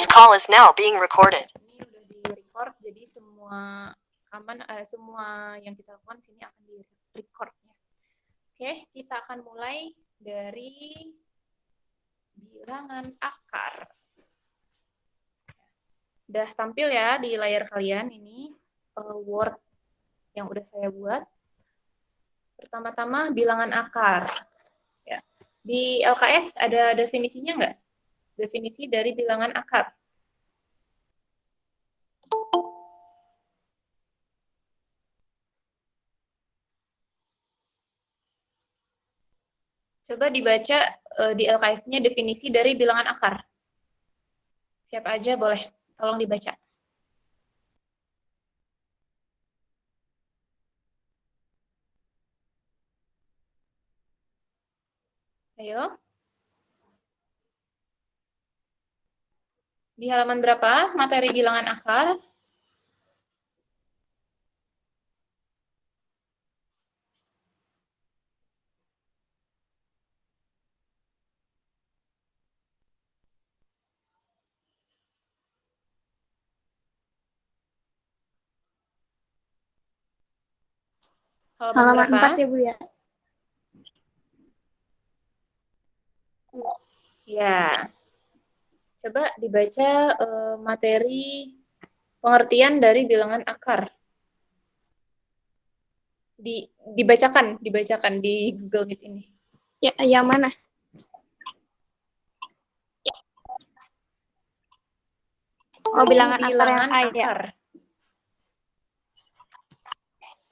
This call is now being recorded. Ini udah di-record, jadi semua semua yang kita lakukan sini akan di-record ya. Oke, kita akan mulai dari bilangan akar. Sudah tampil ya di layar kalian ini Word yang udah saya buat. Pertama-tama bilangan akar. Ya. Di LKS ada definisinya nggak? Definisi dari bilangan akar. Coba dibaca di LKS-nya definisi dari bilangan akar. Siapa aja boleh, tolong dibaca. Ayo. Di halaman berapa materi bilangan akar? Halaman 4 ya, Bu ya? Ya. Coba dibaca materi pengertian dari bilangan akar. Dibacakan di Google Meet ini. Ya, yang mana? Oh, bilangan akar yang A ya?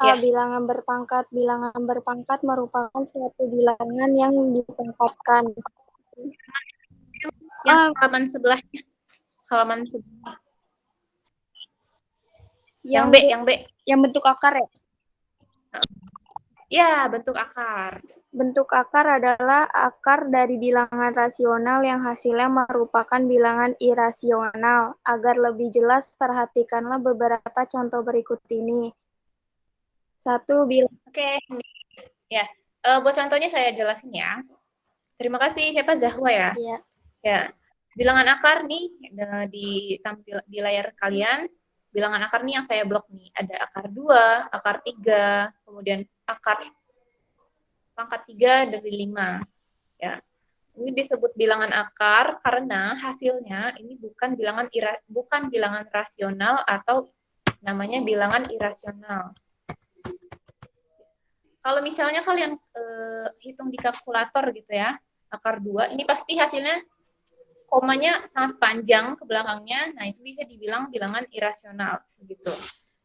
Ya. Bilangan berpangkat. Bilangan berpangkat merupakan suatu bilangan yang dipangkatkan. Yang halaman sebelahnya. Halaman sebelah. Yang B. Yang bentuk akar ya? Ya, bentuk akar. Bentuk akar adalah akar dari bilangan rasional yang hasilnya merupakan bilangan irasional. Agar lebih jelas, perhatikanlah beberapa contoh berikut ini. 1. Oke. Ya. Buat contohnya saya jelasin ya. Terima kasih. Siapa? Zahwa ya? Iya. Ya. Bilangan akar nih ditampil di layar kalian. Bilangan akar nih yang saya blok nih. Ada akar 2, akar 3, kemudian akar pangkat 3 dari 5. Ya. Ini disebut bilangan akar karena hasilnya ini bukan bilangan rasional atau namanya bilangan irasional. Kalau misalnya kalian hitung di kalkulator gitu ya, akar 2, ini pasti hasilnya komanya sangat panjang ke belakangnya, nah itu bisa dibilang bilangan irasional.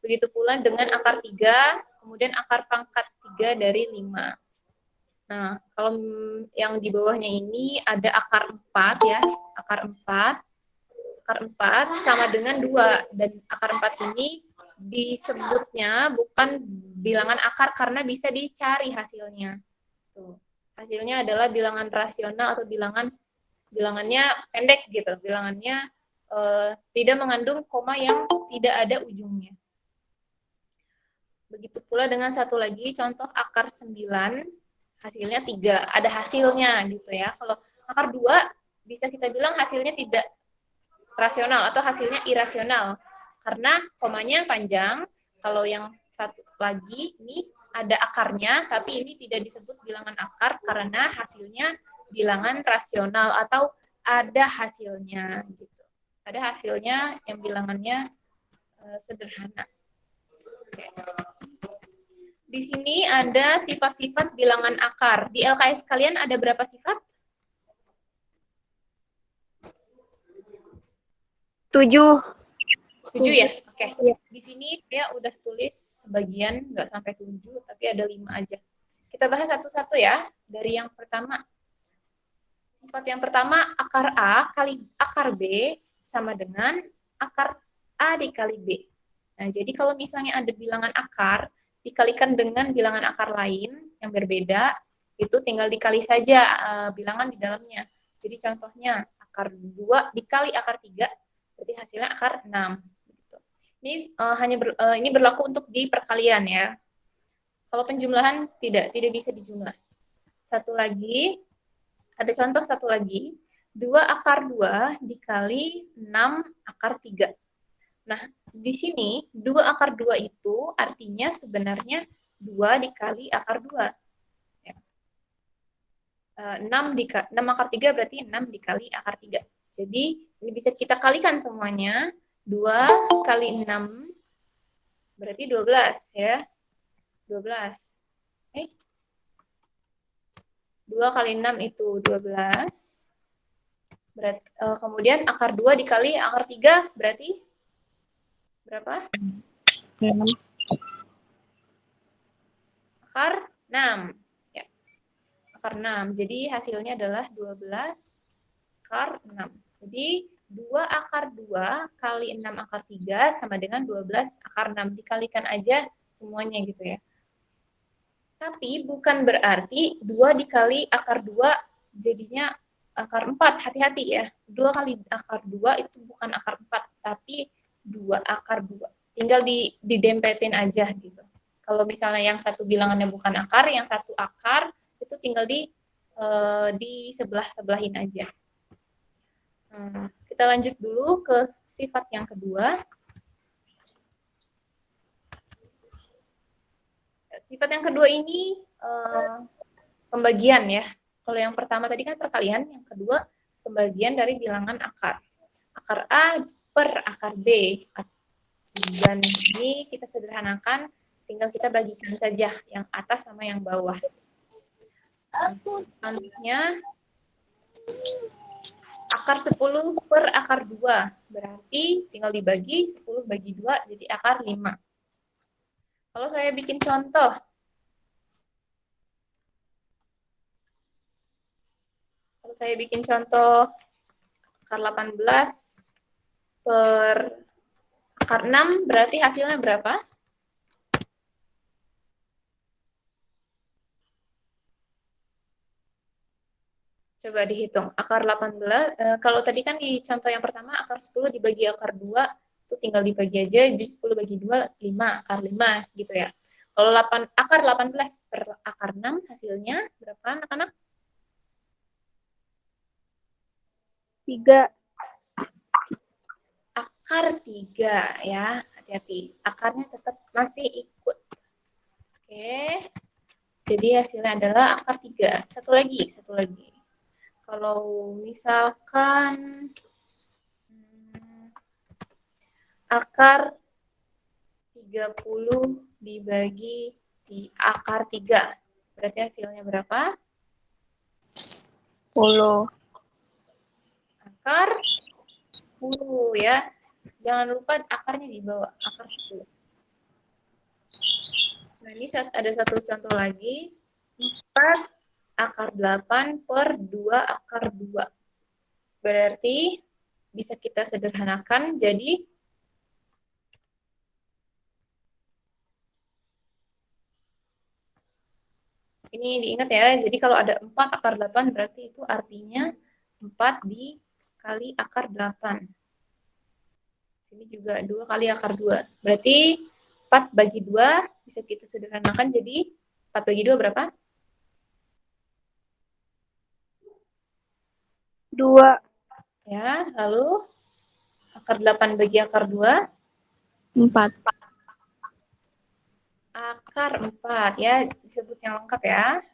Begitu pula dengan akar 3, kemudian akar pangkat 3 dari 5. Nah, kalau yang di bawahnya ini ada akar 4 ya, akar 4 sama dengan 2, dan akar 4 ini disebutnya bukan bilangan akar karena bisa dicari hasilnya. Tuh. Hasilnya adalah bilangan rasional atau bilangannya pendek gitu. Bilangannya tidak mengandung koma yang tidak ada ujungnya. Begitu pula dengan satu lagi contoh akar 9, hasilnya 3. Ada hasilnya gitu ya. Kalau akar 2 bisa kita bilang hasilnya tidak rasional atau hasilnya irasional. Karena komanya panjang, kalau yang satu lagi ini ada akarnya, tapi ini tidak disebut bilangan akar karena hasilnya bilangan rasional atau ada hasilnya gitu. Ada hasilnya yang bilangannya sederhana. Oke. Di sini ada sifat-sifat bilangan akar. Di LKS kalian ada berapa sifat? 7 ya? Oke. Iya. Di sini saya udah tulis sebagian, nggak sampai 7, tapi ada 5 aja. Kita bahas satu-satu ya. Dari yang pertama. Sifat yang pertama, akar A kali akar B sama dengan akar A dikali B. Nah, jadi kalau misalnya ada bilangan akar, dikalikan dengan bilangan akar lain yang berbeda, itu tinggal dikali saja bilangan di dalamnya. Jadi contohnya, akar 2 dikali akar 3, berarti hasilnya akar 6. Ini berlaku untuk di perkalian ya. Kalau penjumlahan tidak bisa dijumlah. Ada contoh satu lagi. 2 akar 2 dikali 6 akar 3. Nah, di sini 2 akar 2 itu artinya sebenarnya 2 dikali akar 2. 6 akar 3 berarti 6 dikali akar 3. Jadi, ini bisa kita kalikan semuanya. 2 kali 6 berarti 12 ya. 12. 2 kali 6 itu 12. Kemudian akar 2 dikali akar 3 berarti berapa? 6. Akar 6. Ya. Akar 6. Jadi hasilnya adalah 12 akar 6. Jadi 2 akar 2 kali 6 akar 3 sama dengan 12 akar 6. Dikalikan aja semuanya gitu ya. Tapi bukan berarti 2 dikali akar 2 jadinya akar 4. Hati-hati ya. 2 kali akar 2 itu bukan akar 4, tapi 2 akar 2. Tinggal didempetin aja gitu. Kalau misalnya yang satu bilangannya bukan akar, yang satu akar, itu tinggal di sebelah-sebelahin aja. Kita lanjut dulu ke sifat yang kedua. Sifat yang kedua ini pembagian ya. Kalau yang pertama tadi kan perkalian, yang kedua pembagian dari bilangan akar. Akar A per akar B. Dan ini kita sederhanakan, tinggal kita bagikan saja yang atas sama yang bawah. Selanjutnya, akar 10 per akar 2. Berarti tinggal dibagi 10 bagi 2 jadi akar 5. Kalau saya bikin contoh, akar 18 per akar 6, berarti hasilnya berapa? Coba dihitung. Akar 18, kalau tadi kan di contoh yang pertama, akar 10 dibagi akar 2, itu tinggal dibagi aja, jadi 10 bagi 2, 5, akar 5, gitu ya. Kalau akar 18 per akar 6, hasilnya berapa anak-anak? 3. Akar 3 ya, hati-hati. Akarnya tetap masih ikut. Oke, jadi hasilnya adalah akar 3. Satu lagi. Kalau misalkan akar 30 dibagi di akar 3, berarti hasilnya berapa? 10. Akar 10 ya. Jangan lupa akarnya di bawah, akar 10. Nah, ini ada satu contoh lagi. 4 akar 8 per 2 akar 2. Berarti bisa kita sederhanakan jadi ini diingat ya, jadi kalau ada 4 akar 8 berarti itu artinya 4 dikali akar 8. Sini juga 2 kali akar 2. Berarti 4 bagi 2 bisa kita sederhanakan jadi 4 bagi 2 berapa? 2. Ya, lalu akar 8 bagi akar 2? 4. Akar 4 ya, disebut yang lengkap ya.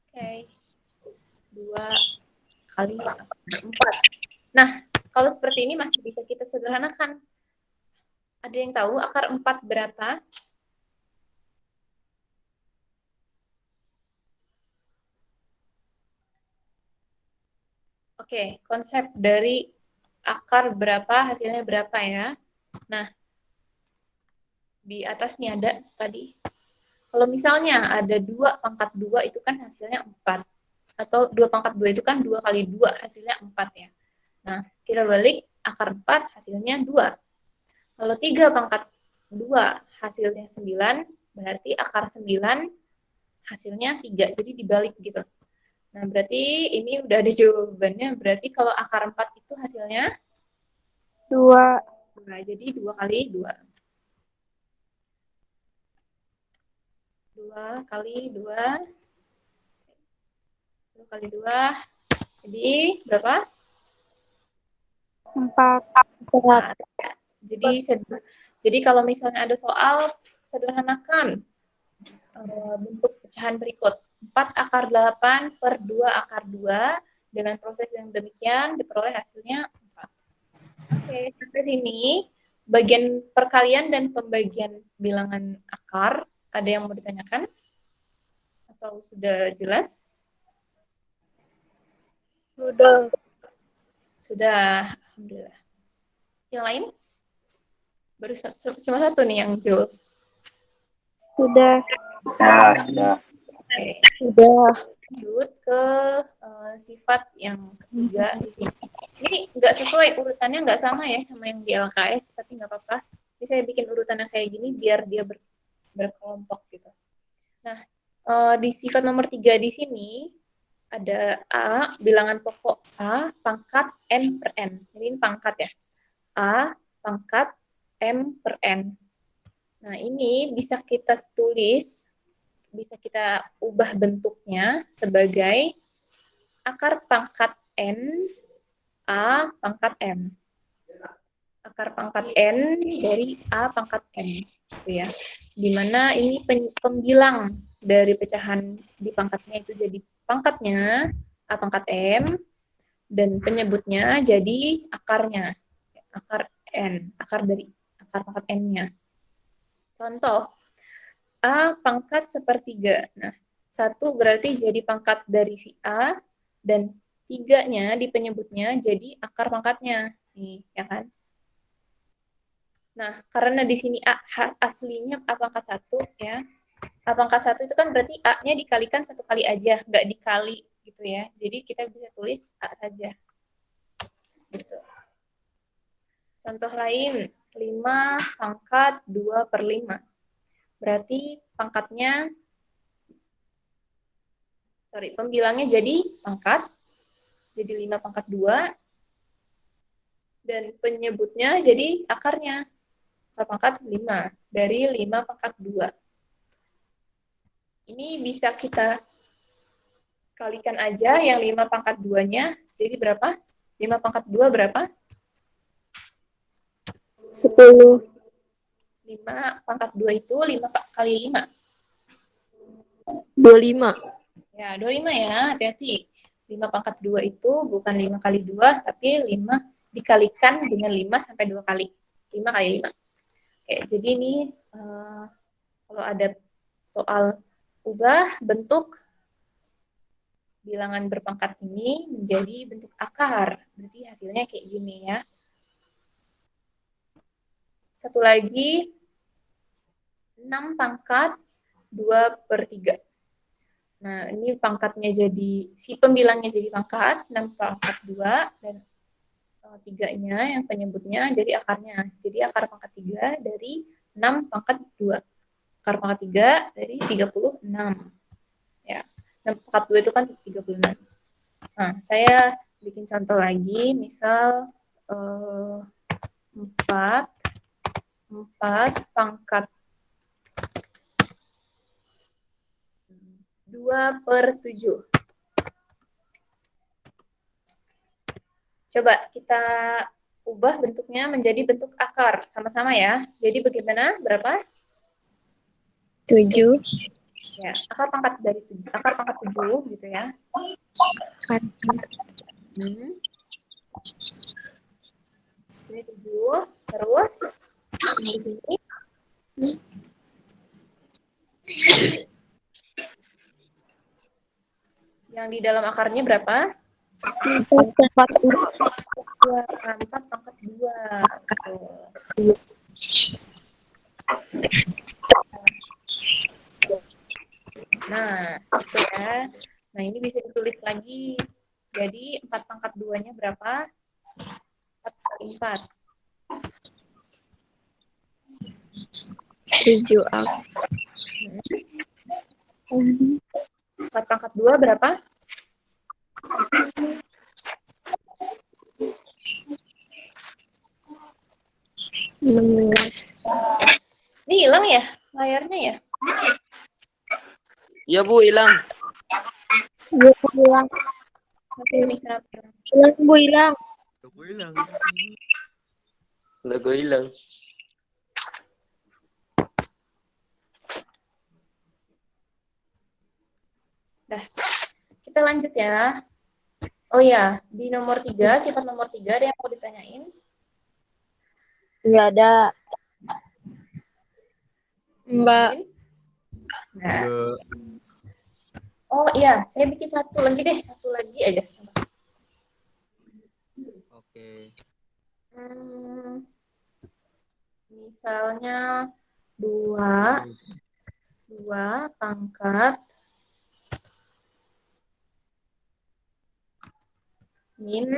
Oke. 2 kali akar 4. Nah, kalau seperti ini masih bisa kita sederhanakan. Ada yang tahu akar 4 berapa? Oke, konsep dari akar berapa, hasilnya berapa ya. Nah, di atas nih ada tadi. Kalau misalnya ada 2 pangkat 2 itu kan hasilnya 4. Atau 2 pangkat 2 itu kan 2 kali 2 hasilnya 4 ya. Nah, kita balik akar 4 hasilnya 2. Kalau 3 pangkat 2 hasilnya 9, berarti akar 9 hasilnya 3. Jadi dibalik gitu. Nah, berarti ini udah ada jawabannya. Berarti kalau akar 4 itu hasilnya 2. Nah, jadi 2 kali 2. 2 kali 2. 2 kali 2. Jadi berapa? 4. 4. Ya. Jadi kalau misalnya ada soal, sederhanakan bentuk pecahan berikut. 4 akar 8 per 2 akar 2. Dengan proses yang demikian, diperoleh hasilnya 4. Oke, sampai sini bagian perkalian dan pembagian bilangan akar. Ada yang mau ditanyakan? Atau sudah jelas? Sudah, alhamdulillah. Yang lain? Baru cuma satu nih yang jawab. Sudah. Oke. Sudah. Lanjut ke sifat yang ketiga di sini. Ini nggak sesuai urutannya, nggak sama ya sama yang di LKS, tapi nggak apa-apa. Jadi saya bikin urutannya kayak gini biar dia berkelompok gitu. Nah, di sifat nomor 3 di sini ada A, bilangan pokok A, pangkat N per N. Jadi ini pangkat ya. A, pangkat M per N. Nah, ini bisa kita tulis, bisa kita ubah bentuknya sebagai akar pangkat N, A pangkat M. Akar pangkat N dari A pangkat M. Gitu ya. Dimana ini pembilang dari pecahan di pangkatnya itu jadi pangkatnya A pangkat M, dan penyebutnya jadi akarnya, akar N, akar dari akar pangkat N-nya. Contoh, A pangkat sepertiga. Nah, 1 berarti jadi pangkat dari si A, dan 3-nya di penyebutnya jadi akar pangkatnya. Nih, ya kan? Nah, karena di sini A aslinya A pangkat 1, ya. A pangkat 1 itu kan berarti A-nya dikalikan 1 kali aja, nggak dikali gitu ya. Jadi kita bisa tulis A saja. Gitu. Contoh lain, 5 pangkat 2 per 5. Berarti pangkatnya, pembilangnya jadi pangkat, jadi 5 pangkat 2, dan penyebutnya jadi akarnya, akar pangkat 5, dari 5 pangkat 2. Ini bisa kita kalikan aja yang 5 pangkat 2-nya, jadi berapa? 5 pangkat 2 berapa? 10. 5 pangkat 2 itu 5 kali 5. 25. Ya, 25 ya, hati-hati. 5 pangkat 2 itu bukan 5 kali 2, tapi 5 dikalikan dengan 5 sampai 2 kali. 5 kali 5. Oke, jadi ini kalau ada soal ubah bentuk bilangan berpangkat ini menjadi bentuk akar. Berarti hasilnya kayak gini ya. Satu lagi, 6 pangkat 2 per 3. Nah, ini pangkatnya jadi, si pembilangnya jadi pangkat, 6 pangkat 2, dan 3-nya yang penyebutnya jadi akarnya. Jadi akar pangkat 3 dari 6 pangkat 2. Akar pangkat 3 dari 36. Ya, 6 pangkat 2 itu kan 36. Nah, saya bikin contoh lagi, misal 4 pangkat 2 per 7. Coba kita ubah bentuknya menjadi bentuk akar. Sama-sama ya. Jadi bagaimana? Berapa? 7. Ya, akar pangkat dari 7. Akar pangkat 7 gitu ya. Ini 7. Terus di sini yang di dalam akarnya berapa? 4 pangkat 2. Nah, gitu ya. Nah, ini bisa ditulis lagi. Jadi 4 pangkat 2-nya berapa? 4 kali 4. 7 4 pangkat 2 berapa? 16. Ini hilang ya layarnya ya? Iya Bu, hilang. Dia bilang Ini kenapa? Gue hilang. Gue hilang. Udah gue hilang. Kita lanjut ya. Oh ya, di nomor 3, sifat nomor 3 ada yang mau ditanyain? Nggak ada. Mbak. Nah. Enggak. Oh iya, saya bikin satu lagi aja. Oke. Misalnya 2 pangkat min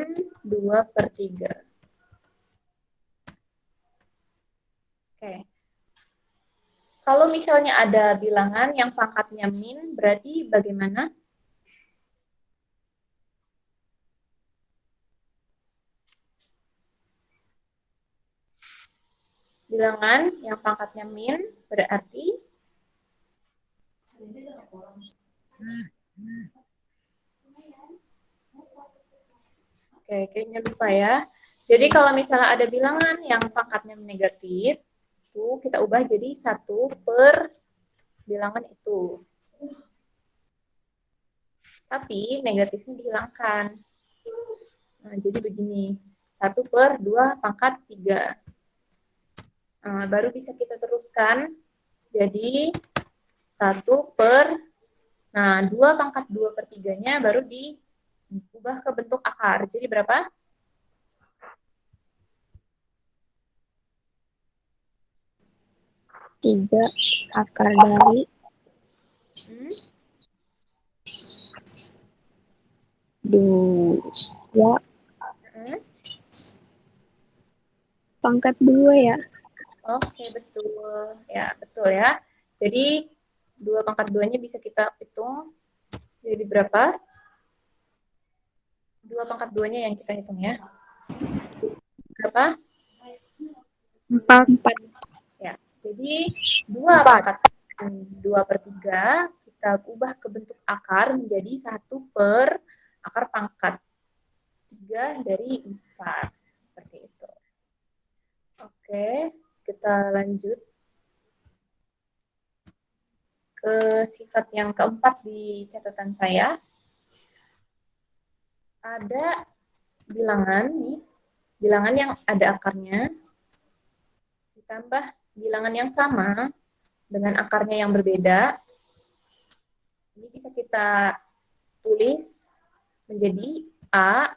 2/3. Oke. Kalau misalnya ada bilangan yang pangkatnya min, berarti bagaimana? Bilangan yang pangkatnya min berarti oke, kayaknya lupa ya. Jadi kalau misalnya ada bilangan yang pangkatnya negatif, itu kita ubah jadi 1 per bilangan itu. Tapi negatifnya dihilangkan. Nah, jadi begini. 1 per 2 pangkat 3. Nah, baru bisa kita teruskan. Jadi 1 per, nah 2 pangkat 2/3-nya baru diubah ke bentuk akar. Jadi berapa? 3 akar dari 2 pangkat 2 ya. Oke, betul. Ya, betul ya. Jadi 2 pangkat 2-nya bisa kita hitung jadi berapa? 2 pangkat 2-nya yang kita hitung ya. Berapa? 4. Ya, jadi 2 pangkat 2/3 kita ubah ke bentuk akar menjadi 1 per akar pangkat 3 dari 4. Seperti itu. Oke, kita lanjut ke sifat yang keempat di catatan saya. Ada bilangan nih, bilangan yang ada akarnya, ditambah bilangan yang sama dengan akarnya yang berbeda. Ini bisa kita tulis menjadi A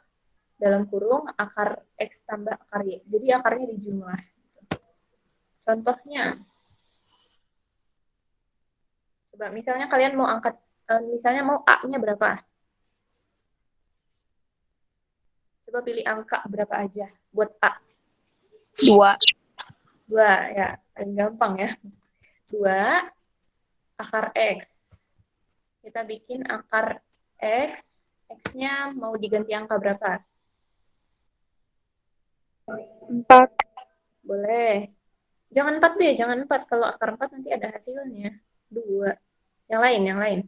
dalam kurung akar X tambah akar Y. Jadi akarnya dijumlah. Contohnya, coba misalnya kalian mau angkat, misalnya mau A-nya berapa? Coba pilih angka berapa aja buat A. 2. 2, ya. Paling gampang ya. 2 akar X. Kita bikin akar X. X-nya mau diganti angka berapa? 4. Boleh. Jangan 4 deh, jangan 4. Kalau akar 4 nanti ada hasilnya. 2. Yang lain.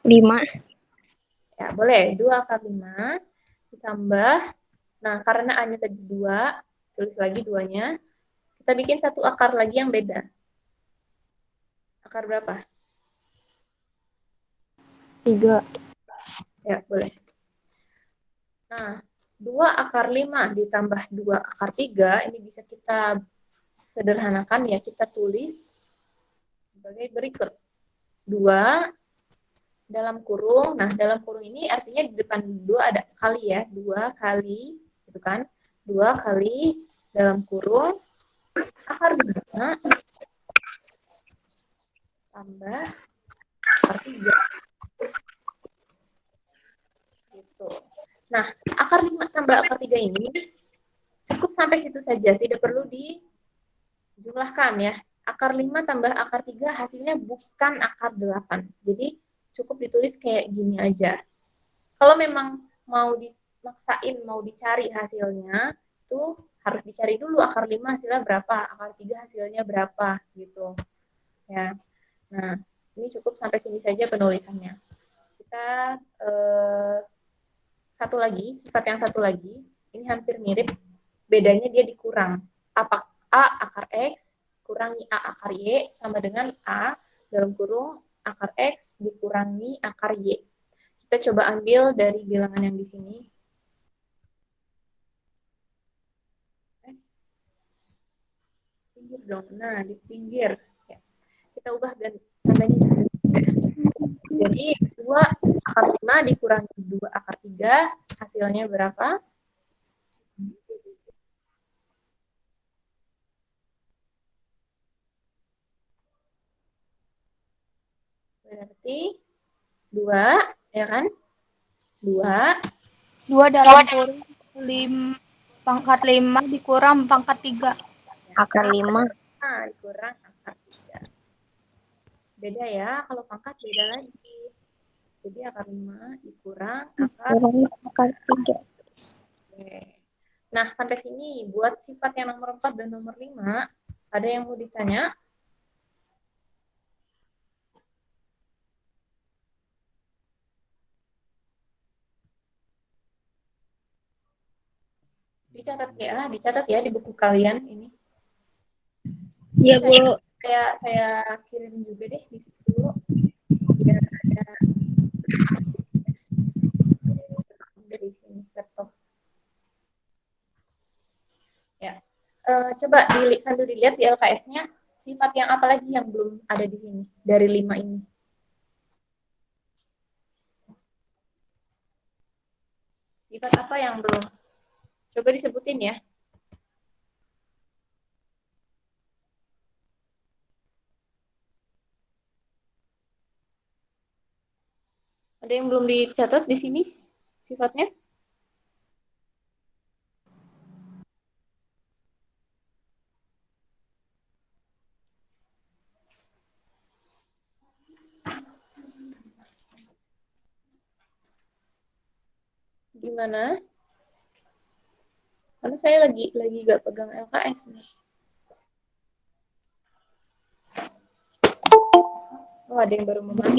5. Ya, boleh. 2 akar 5 ditambah. Nah, karena A-nya tadi 2, tulis lagi 2-nya. Kita bikin satu akar lagi yang beda. Akar berapa? 3. Ya, boleh. Nah, 2 akar 5 ditambah 2 akar 3, ini bisa kita sederhanakan ya, kita tulis sebagai berikut. 2 dalam kurung, nah dalam kurung ini artinya di depan 2 ada kali ya, 2 kali, gitu kan, 2 kali dalam kurung, akar 5 tambah akar 3. Gitu. Nah, akar 5 tambah akar 3 ini cukup sampai situ saja, tidak perlu dijumlahkan ya. Akar 5 tambah akar 3 hasilnya bukan akar 8. Jadi cukup ditulis kayak gini aja. Kalau memang mau dimaksain, mau dicari hasilnya, itu harus dicari dulu akar 5 hasilnya berapa, akar 3 hasilnya berapa, gitu. Ya. Nah, ini cukup sampai sini saja penulisannya. kita satu lagi, sifat yang satu lagi, ini hampir mirip, bedanya dia dikurang. Apa A akar X kurangi A akar Y sama dengan A dalam kurung akar X dikurangi akar Y. Kita coba ambil dari bilangan yang di sini. Pinggir dong, nah di pinggir. Ya. Kita ubah tandanya. Jadi 2 akar 5 dikurangi 2 akar 3, hasilnya berapa? Berarti 2, ya kan? 2. 2 dalam kurung 5 pangkat 5 dikurang pangkat 3. Akar 5. Nah, dikurang akar 3. Beda ya, kalau pangkat beda lagi. Jadi akar 5 dikurang akar 3. Oke. Nah, sampai sini buat sifat yang nomor 4 dan nomor 5, ada yang mau ditanya? Dicatat ya di buku kalian ini. Iya, Bu. Saya kirim juga deh di situ dulu. Biar ada dari sini laptop. Ya. Coba sambil dilihat di LKS-nya, sifat yang apa lagi yang belum ada di sini dari 5 ini? Sifat apa yang belum? Coba disebutin ya. Ada yang belum dicatat di sini sifatnya? Gimana? Karena saya lagi gak pegang LKS nih. Oh, ada yang baru memasuk.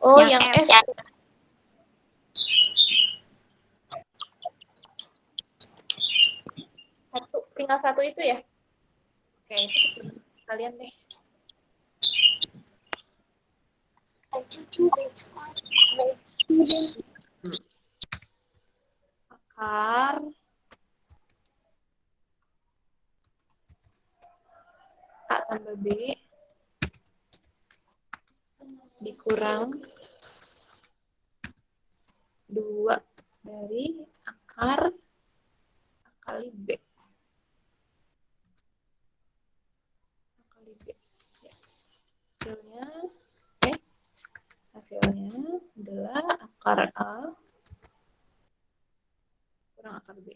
Oh, yang F. Tinggal satu itu ya? Oke, itu kalian deh. Akar A tambah B dikurang 2 dari akar A kali B. A kali B. Ya. Hasilnya adalah akar A kurang akar B.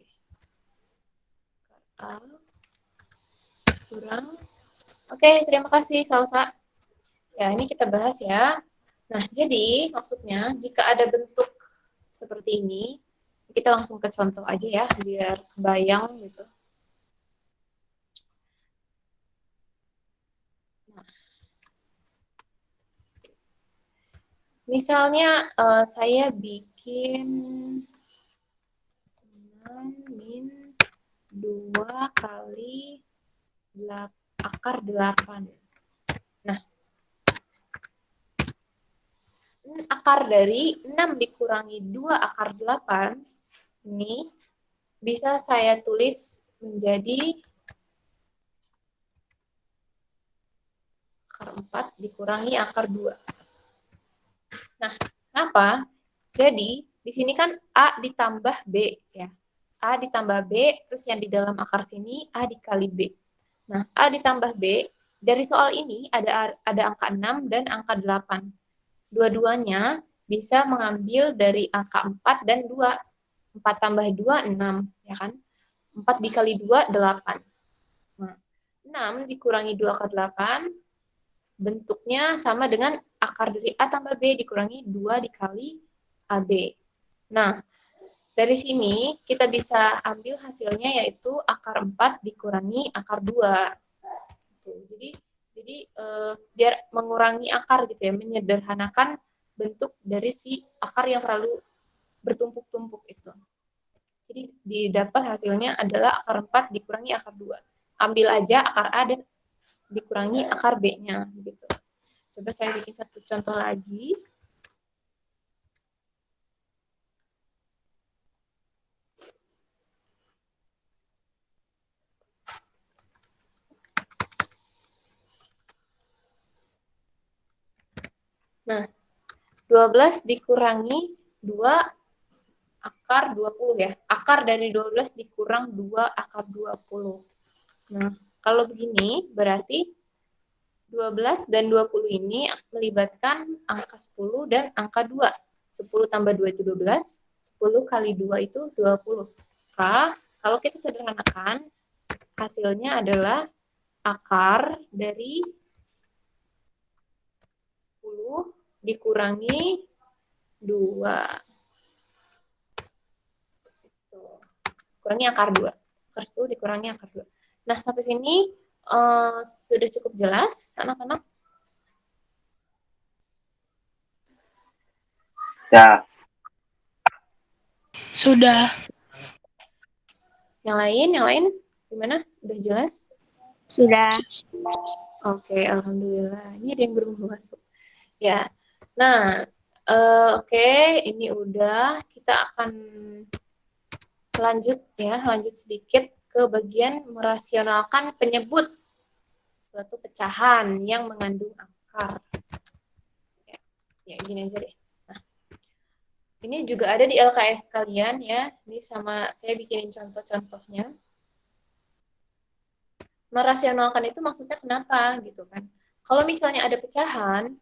Akar A kurang. Oke, terima kasih Salsa. Ya, ini kita bahas ya. Nah, jadi maksudnya jika ada bentuk seperti ini, kita langsung ke contoh aja ya, biar kebayang gitu. Nah, misalnya saya bikin min 2 kali akar 8. Nah, akar dari 6 dikurangi 2 akar 8 ini bisa saya tulis menjadi akar 4 dikurangi akar 2. Nah, kenapa? Jadi, di sini kan A ditambah B ya. A ditambah B, terus yang di dalam akar sini A dikali B. Nah, A ditambah B, dari soal ini ada angka 6 dan angka 8. Dua-duanya bisa mengambil dari angka 4 dan 2. 4 tambah 2, 6, ya kan? 4 dikali 2, 8. Nah, 6 dikurangi 2 akar 8, bentuknya sama dengan akar dari A tambah B dikurangi 2 dikali AB. Nah, dari sini kita bisa ambil hasilnya yaitu akar 4 dikurangi akar 2. Jadi Jadi biar mengurangi akar gitu ya, menyederhanakan bentuk dari si akar yang terlalu bertumpuk-tumpuk itu. Jadi didapat hasilnya adalah akar 4 dikurangi akar 2. Ambil aja akar A dan dikurangi akar B-nya gitu. Coba saya bikin satu contoh lagi. Nah, 12 dikurangi 2 akar 20 ya. Akar dari 12 dikurang 2 akar 20. Nah, kalau begini berarti 12 dan 20 ini melibatkan angka 10 dan angka 2. 10 tambah 2 itu 12, 10 kali 2 itu 20. Maka, kalau kita sederhanakan, hasilnya adalah akar dari 10 dikurangi 2. Kurangi akar 2. Akar 10 dikurangi akar 2. Nah, sampai sini sudah cukup jelas, anak-anak? Ya, Sudah. Yang lain gimana? Udah jelas? Sudah. Oke, alhamdulillah. Ini ada yang belum masuk. Ya. Nah, oke, ini udah. Kita akan lanjut sedikit ke bagian merasionalkan penyebut suatu pecahan yang mengandung akar. Ya, gini aja deh. Nah, ini juga ada di LKS kalian ya. Ini sama saya bikinin contoh-contohnya. Merasionalkan itu maksudnya kenapa gitu kan? Kalau misalnya ada pecahan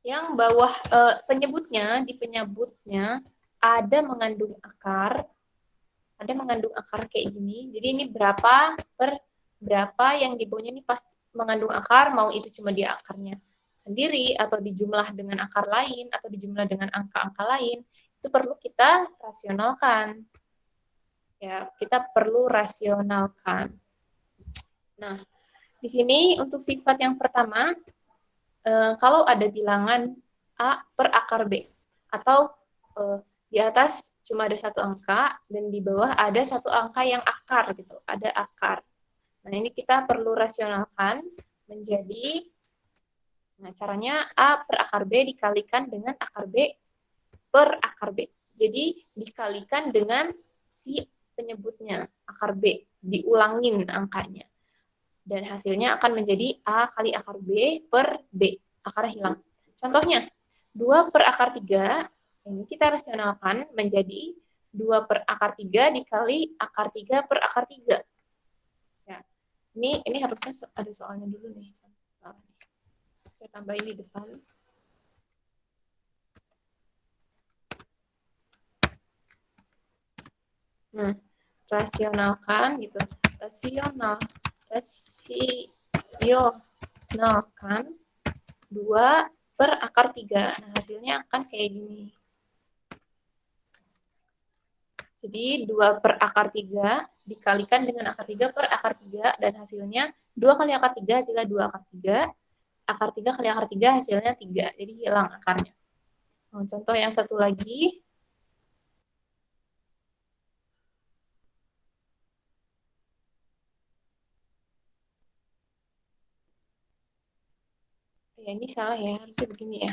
yang bawah di penyebutnya ada mengandung akar kayak gini. Jadi ini berapa per berapa yang di bawahnya ini pas mengandung akar, mau itu cuma di akarnya sendiri atau dijumlah dengan akar lain atau dijumlah dengan angka-angka lain, itu perlu kita rasionalkan. Ya, kita perlu rasionalkan. Nah, di sini untuk sifat yang pertama, kalau ada bilangan A per akar B, atau di atas cuma ada satu angka, dan di bawah ada satu angka yang akar, gitu, ada akar. Nah, ini kita perlu rasionalkan menjadi, nah caranya A per akar B dikalikan dengan akar B per akar B. Jadi, dikalikan dengan si penyebutnya, akar B, diulangin angkanya. Dan hasilnya akan menjadi A kali akar B per B. Akarnya hilang. Contohnya, 2 per akar 3, ini kita rasionalkan menjadi 2 per akar 3 dikali akar 3 per akar 3. Ya. Ini harusnya ada soalnya dulu nih. Saya tambahin di depan. Nah, rasionalkan gitu. Rasionalkan 2 per akar 3. Nah, hasilnya akan kayak gini. Jadi 2 per akar 3 dikalikan dengan akar 3 per akar 3, dan hasilnya 2 kali akar 3 hasilnya 2 akar 3. Akar 3 kali akar 3 hasilnya 3. Jadi hilang akarnya. Nah, contoh yang satu lagi. Ya, ini salah ya, harusnya begini ya.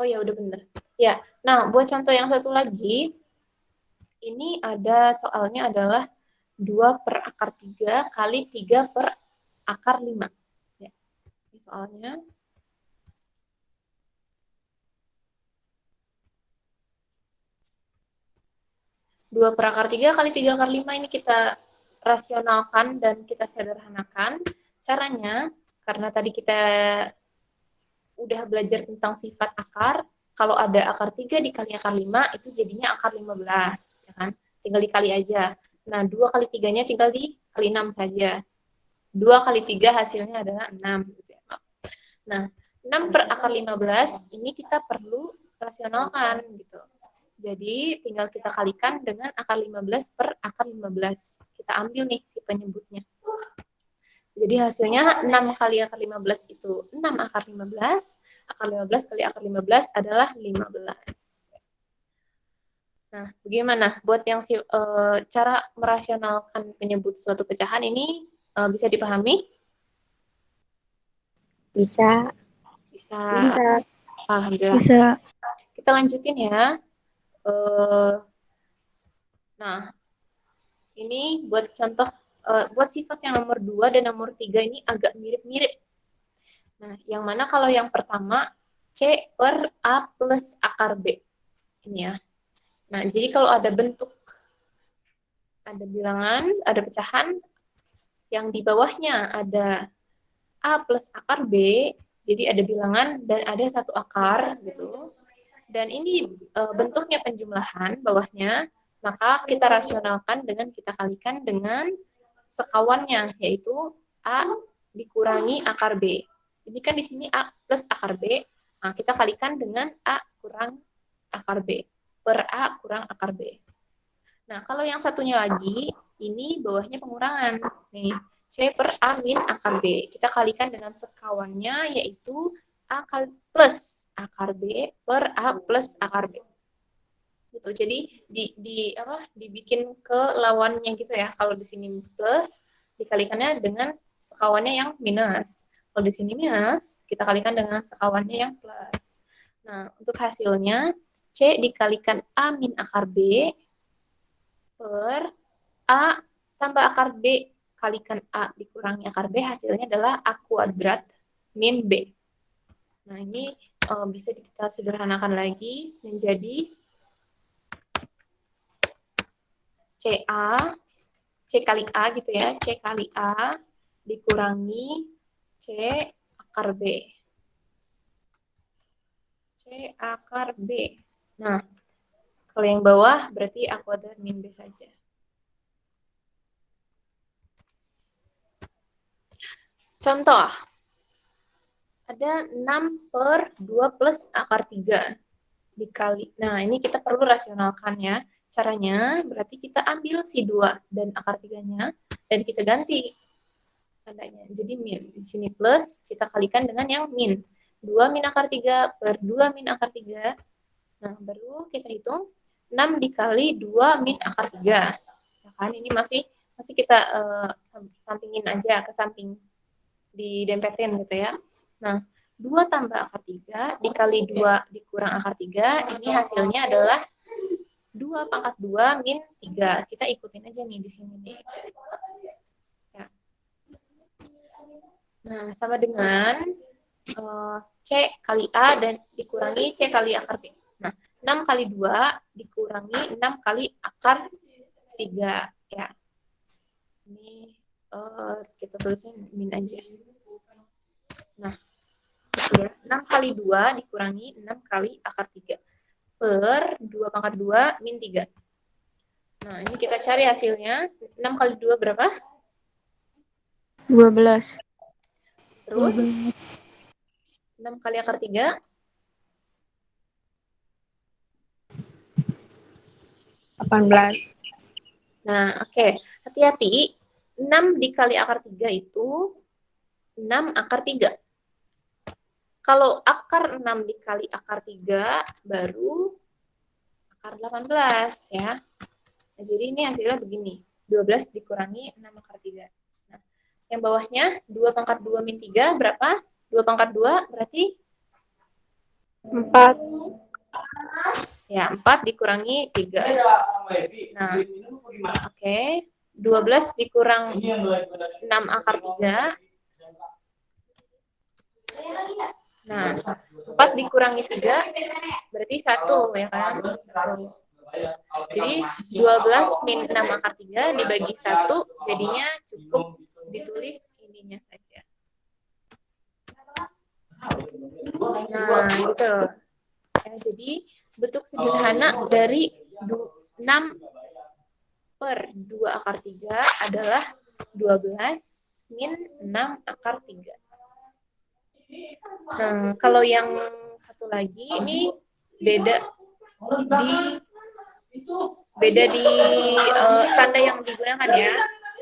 Oh ya, udah bener. Ya, nah buat contoh yang satu lagi, ini ada soalnya adalah 2 per akar 3 kali 3 per akar 5. Ya, ini soalnya. Dua per akar 3 kali 3 akar 5 ini kita rasionalkan dan kita sederhanakan. Caranya, karena tadi kita udah belajar tentang sifat akar, kalau ada akar 3 dikali akar 5, itu jadinya akar 15. Ya kan? Tinggal dikali aja. Nah, 2 kali 3-nya tinggal dikali 6 saja. 2 kali 3 hasilnya adalah 6. Gitu ya. Nah, 6 per akar 15 ini kita perlu rasionalkan. Gitu. Jadi tinggal kita kalikan dengan akar 15 per akar 15. Kita ambil nih si penyebutnya. Jadi hasilnya 6 kali akar 15 itu 6 akar 15. Akar 15 kali akar 15 adalah 15. Nah, bagaimana buat yang cara merasionalkan penyebut suatu pecahan ini bisa dipahami? Bisa. Bisa. Bisa. Alhamdulillah. Bisa. Kita lanjutin ya. Nah, ini buat contoh, buat sifat yang nomor 2 dan nomor 3 ini agak mirip-mirip. Nah, yang mana kalau yang pertama, C per A plus akar B. Ini ya. Nah, jadi kalau ada bentuk, ada bilangan, ada pecahan, yang di bawahnya ada A plus akar B, jadi ada bilangan dan ada satu akar, gitu. Dan ini bentuknya penjumlahan bawahnya, maka kita rasionalkan dengan kita kalikan dengan sekawannya, yaitu A dikurangi akar B. Ini kan di sini A plus akar B, nah kita kalikan dengan A kurang akar B, per A kurang akar B. Nah, kalau yang satunya lagi, ini bawahnya pengurangan. Nih, C per A min akar B. Kita kalikan dengan sekawannya, yaitu A plus akar B per A plus akar B. Gitu. Jadi dibikin ke lawannya gitu ya. Kalau di sini plus, dikalikannya dengan sekawannya yang minus. Kalau di sini minus, kita kalikan dengan sekawannya yang plus. Nah, untuk hasilnya C dikalikan A min akar B per A tambah akar B kalikan A dikurangi akar B, hasilnya adalah A kuadrat min B. Nah, ini bisa kita sederhanakan lagi menjadi C kali A gitu ya, C kali A dikurangi C akar B. C akar B. Nah, kalau yang bawah berarti A kuadrat min B saja. Contoh, ada 6 per 2 plus akar 3 dikali. Nah, ini kita perlu rasionalkan ya. Caranya berarti kita ambil si 2 dan akar 3-nya dan kita ganti tandanya. Jadi min. Di sini plus, kita kalikan dengan yang min. 2 min akar 3 per 2 min akar 3. Nah, baru kita hitung 6 dikali 2 min akar 3. Ya kan, ini masih kita sampingin aja, ke samping didempetin gitu ya. Nah, 2 tambah akar 3 dikali 2 dikurang akar 3, ini hasilnya adalah 2 pangkat 2 min 3. Kita ikutin aja nih di sini nih. Ya. Nah, sama dengan C kali A dan dikurangi C kali akar B. Nah, 6 kali 2 dikurangi 6 kali akar 3. Ya. Ini kita tulisnya min aja. Nah, 6 kali 2 dikurangi 6 kali akar 3 per 2 pangkat 2 min 3. Nah, ini kita cari hasilnya. 6 kali 2 berapa? 12. Terus 6 kali akar 3? 18. Nah, oke. Hati-hati. 6 dikali akar 3 itu 6 akar 3. Kalau akar 6 dikali akar 3 baru akar 18 ya. Nah, jadi ini hasilnya begini. 12 dikurangi 6 akar 3. Nah, yang bawahnya 2 pangkat 2 min 3 berapa? 2 pangkat 2 berarti 4. ya 4 dikurangi 3. Nah, oke. 12 dikurang 6 akar 3. Nah, 4 dikurangi 3 berarti 1 ya kan? 1. Jadi 12 min 6 akar 3 dibagi 1 jadinya cukup ditulis ininya saja. Nah, gitu. Ya, jadi bentuk sederhana dari 6 per 2 akar 3 adalah 12 min 6 akar 3. Nah, kalau yang satu lagi ini beda di Beda di tanda yang digunakan ya.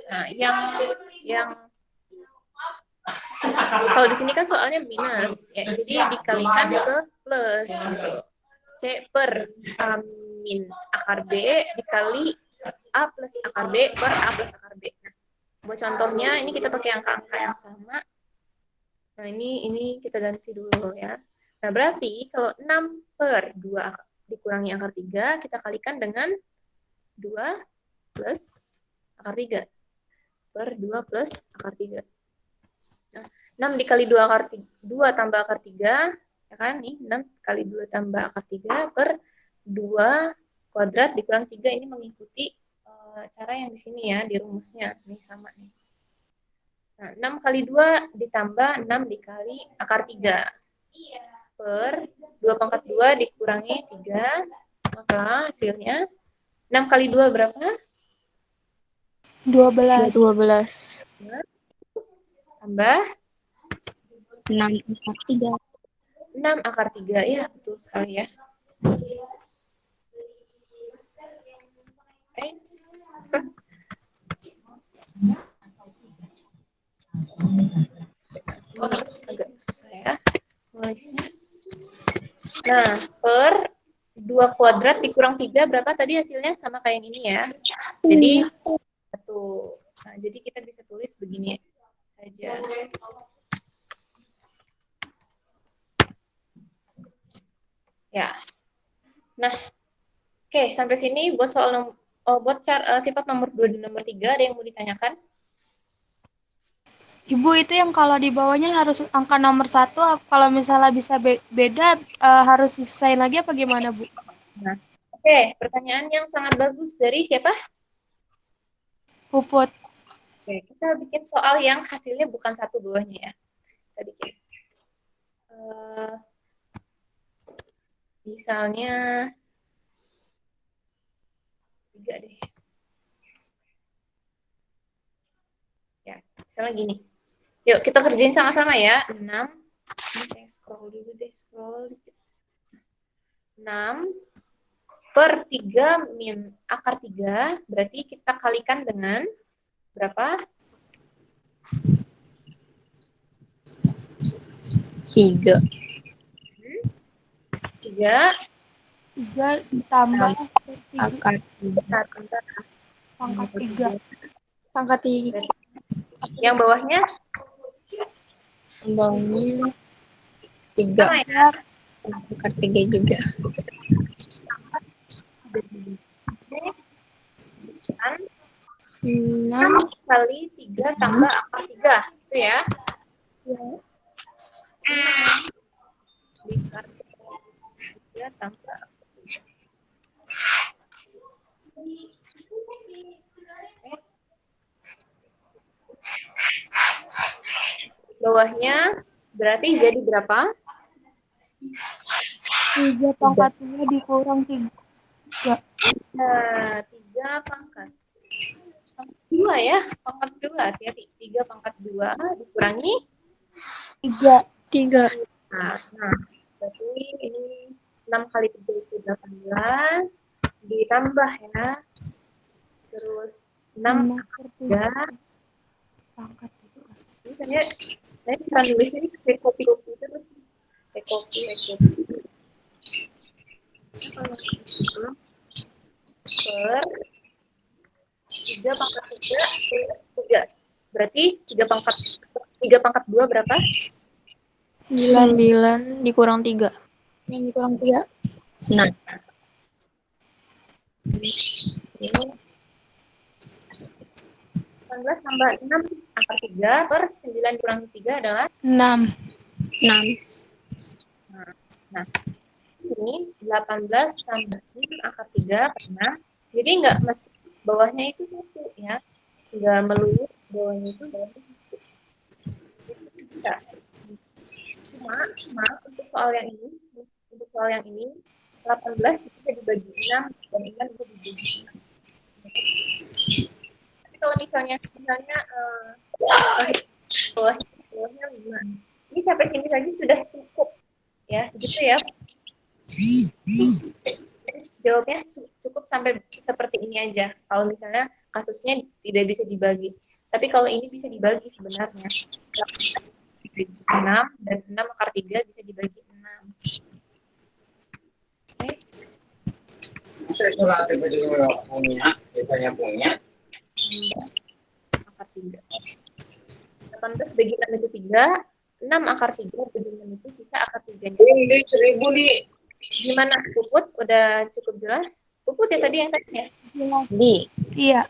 Nah, yang kalau di sini kan soalnya minus, ya, jadi dikalikan ke plus gitu. C per min akar B dikali A plus akar B per A plus akar B. Nah, buat contohnya ini kita pakai angka-angka yang sama. Nah, ini kita ganti dulu ya. Nah, berarti kalau 6 per 2 dikurangi akar 3, kita kalikan dengan 2 plus akar 3. Per 2 plus akar 3. Nah, 6 dikali 2 akar 3, 2 tambah akar 3, ya kan? Nih, 6 kali 2 tambah akar 3 per 2 kuadrat dikurang 3, ini mengikuti cara yang di sini ya, di rumusnya. Ini sama nih. Nah, 6 kali 2 ditambah 6 dikali akar 3 per 2 pangkat 2 dikurangi 3, maka hasilnya 6 kali 2 berapa? 12. 12. Tambah 6 akar 3. 6 akar 3, ya betul sekali ya. Agak susah ya nulisnya. Nah, per 2 kuadrat dikurang 3 berapa tadi hasilnya? Sama kayak yang ini ya. Jadi, 1. Nah, jadi kita bisa tulis begini saja. Ya. Nah, oke, sampai sini buat soal sifat nomor 2 dan nomor 3 ada yang mau ditanyakan? Ibu, itu yang kalau di bawahnya harus angka nomor 1, kalau misalnya bisa beda, harus diselesain lagi apa gimana, Bu? Nah, oke, pertanyaan yang sangat bagus dari siapa? Puput. Oke, kita bikin soal yang hasilnya bukan 1 bawahnya ya. Kita bikin. Misalnya 3 deh. Ya, misalnya gini. Yuk, kita kerjain sama-sama ya. 6. Ini saya scroll dulu deh, scroll dikit. 6 per 3 min akar 3, berarti kita kalikan dengan berapa? 3. 3 ditambah Akar 3. pangkat 3. Pangkat 3. Yang bawahnya? Bawahnya 3. Sama ya? Akar 3 juga. 6 kali 3 tambah akar 3. Itu ya. Dikali 3 tambah akar 3. Bawahnya berarti jadi berapa? 3 pangkat 3 dikurang 3. Nah, 3 pangkat 2 ya. Pangkat 2, hati-hati. 3 pangkat 2 dikurangi 3. Nah, berarti ini 6 kali 3 itu 18. Ditambah ya. Terus 6 akar 3. pangkat 3. Ini saya cara nulis ini pakai kopi-kopi terus. Pakai kopi. Per 3 pangkat 3. Berarti 3 pangkat 2 berapa? 9 dikurang 3. 9 dikurang 3. 6. 19 tambah 6 akar 3 per 9 kurang 3 adalah 6. 6. Nah, ini 18 tambah 6 akar 3 karena jadi nggak mesti bawahnya itu 1 ya. Nggak melulu bawahnya itu bisa. Cuma untuk soal yang ini 18 bisa dibagi 6 dan 6 bisa dibagi 6. Tapi kalau misalnya bawahnya 5. Ini sampai sini saja sudah cukup ya, gitu ya. Jawabnya cukup sampai seperti ini aja. Kalau misalnya kasusnya tidak bisa dibagi. Tapi kalau ini bisa dibagi sebenarnya. 6 dan 6 akar 3 bisa dibagi 6. Oke. Saya surat itu juga punya, kita punya. Akar 3. 18 bagi 6 itu 3. 6 akar 3 bagi 6 itu bisa akar 3-nya. Ini 1000 nih. Gimana Puput? Udah cukup jelas? Puput ya tadi yang tanya ya? Di. Iya.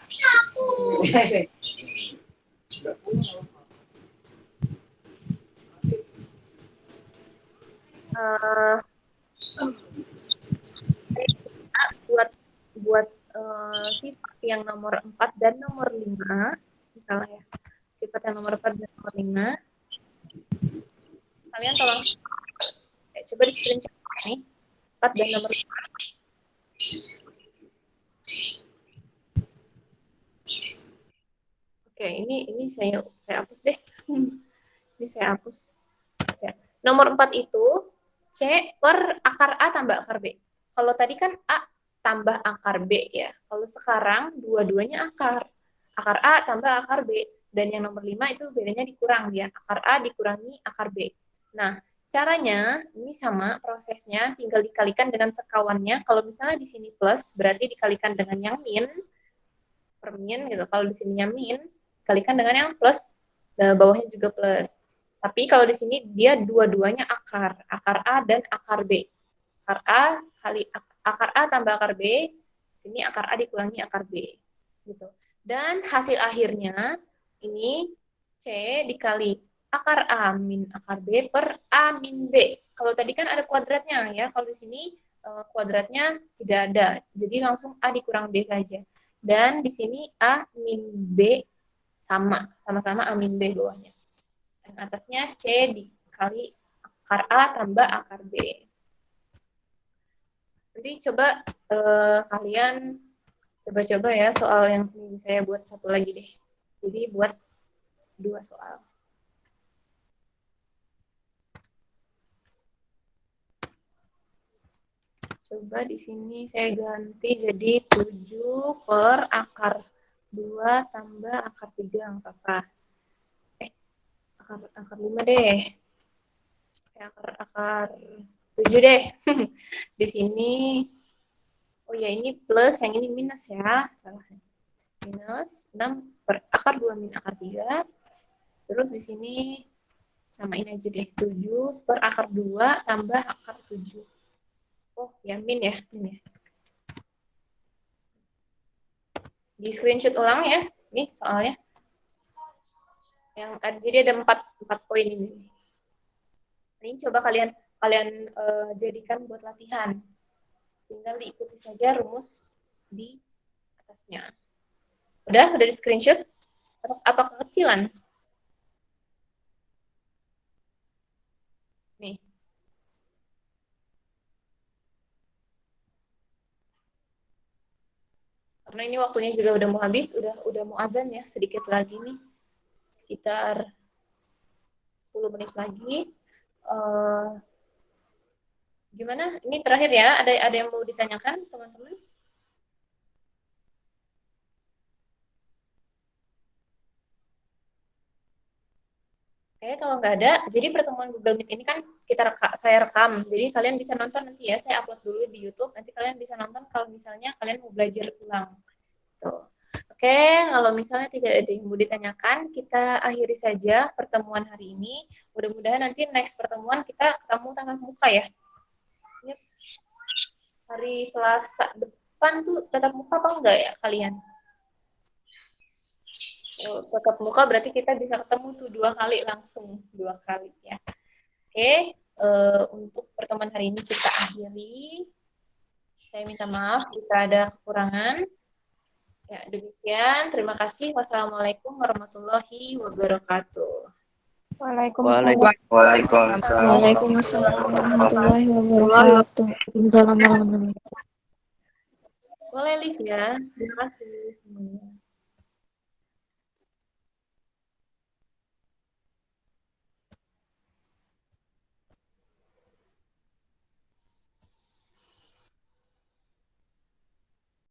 Buat sifat yang nomor 4 dan nomor 5, misalnya ya, sifat yang nomor 4 dan nomor 5, kalian tolong coba di screenshot nih, 4 dan nomor 5. Oke, ini saya hapus deh. Ini saya hapus. Nomor 4 itu C per akar A tambah akar B. Kalau tadi kan A tambah akar B ya. Kalau sekarang dua-duanya akar. Akar A tambah akar B. Dan yang nomor 5 itu bedanya dikurang dia. Akar A dikurangi akar B. Nah, caranya ini sama prosesnya, tinggal dikalikan dengan sekawannya. Kalau misalnya di sini plus, berarti dikalikan dengan yang min, per min gitu. Kalau di sininya min, kalikan dengan yang plus, bawahnya juga plus. Tapi kalau di sini dia dua-duanya akar A dan akar B. Akar A kali akar A tambah akar B, sini akar A dikurangi akar B. Gitu. Dan hasil akhirnya ini C dikali akar A min akar B per A min B. Kalau tadi kan ada kuadratnya ya, kalau di sini kuadratnya tidak ada. Jadi langsung A dikurang B saja. Dan di sini A min B sama-sama A min B bawahnya. Yang atasnya C dikali akar A tambah akar B. Nanti coba kalian coba-coba ya soal yang ini saya buat satu lagi deh. Jadi buat 2 soal. Coba di sini saya ganti jadi 7 per akar 2 tambah akar 3 nggak apa-apa. Akar 5 deh. Akar 7 deh. Di sini, oh ya ini plus, yang ini minus ya. Salah. Minus 6 per akar 2 min akar 3. Terus di sini samain aja deh. 7 per akar 2 tambah akar 7. Oh, ya min ya. Min ya. Di screenshot ulang ya. Nih soalnya. Jadi ada 4 poin ini. Ini coba kalian jadikan buat latihan. Tinggal diikuti saja rumus di atasnya. Udah di screenshot? Apa kekecilan? Nih. Karena ini waktunya juga udah mau habis, udah mau azan ya, sedikit lagi nih. Sekitar 10 menit lagi. Gimana? Ini terakhir ya. Ada yang mau ditanyakan, teman-teman? Oke, kalau nggak ada, jadi pertemuan Google Meet ini kan saya rekam. Jadi kalian bisa nonton nanti ya. Saya upload dulu di YouTube. Nanti kalian bisa nonton kalau misalnya kalian mau belajar ulang. Tuh. Oke, kalau misalnya tidak ada yang mau ditanyakan, kita akhiri saja pertemuan hari ini. Mudah-mudahan nanti next pertemuan kita ketemu tatap muka ya. Hari Selasa depan tuh tatap muka apa enggak ya kalian? Tatap muka berarti kita bisa ketemu tuh 2 kali langsung. 2 kali ya. Oke, untuk pertemuan hari ini kita akhiri. Saya minta maaf jika ada kekurangan. Ya, demikian. Terima kasih. Wassalamualaikum warahmatullahi wabarakatuh. Waalaikumsalam. Waalaikumsalam warahmatullahi wabarakatuh. Boleh, Liv ya. Terima kasih.